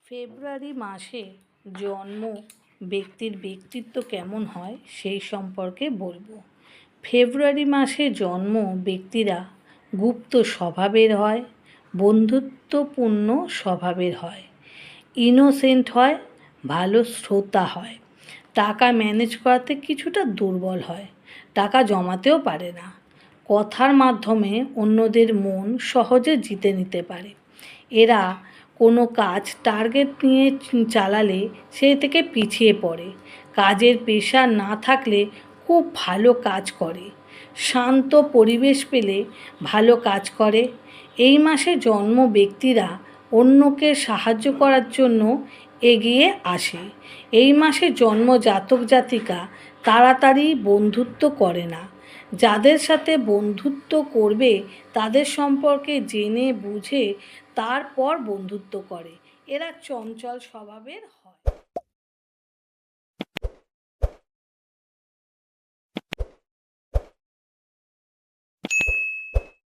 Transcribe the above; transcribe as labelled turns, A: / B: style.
A: ফেব্রুয়ারি মাসে জন্ম ব্যক্তির ব্যক্তিত্ব কেমন হয় সেই সম্পর্কে বলবো। ফেব্রুয়ারি মাসে জন্ম ব্যক্তিরা গুপ্ত স্বভাবের হয়, বন্ধুত্বপূর্ণ স্বভাবের হয়, ইনোসেন্ট হয়, ভালো শ্রোতা হয়, টাকা ম্যানেজ করাতে কিছুটা দুর্বল হয়, টাকা জমাতেও পারে না, কথার মাধ্যমে অন্যদের মন সহজে জিতে নিতে পারে। এরা কোনো কাজ টার্গেট নিয়ে চালালে সেই থেকে পিছিয়ে পড়ে, কাজের প্রেশার না থাকলে খুব ভালো কাজ করে, শান্ত পরিবেশ পেলে ভালো কাজ করে। এই মাসে জন্ম ব্যক্তিরা অন্যকে সাহায্য করার জন্য এগিয়ে আসে। এই মাসে জন্ম জাতক জাতিকা তাড়াতাড়ি বন্ধুত্ব করে না, যাদের সাথে বন্ধুত্ব করবে তাদের সম্পর্কে জেনে বুঝে তারপর বন্ধুত্ব করে। এরা চঞ্চল স্বভাবের হয়।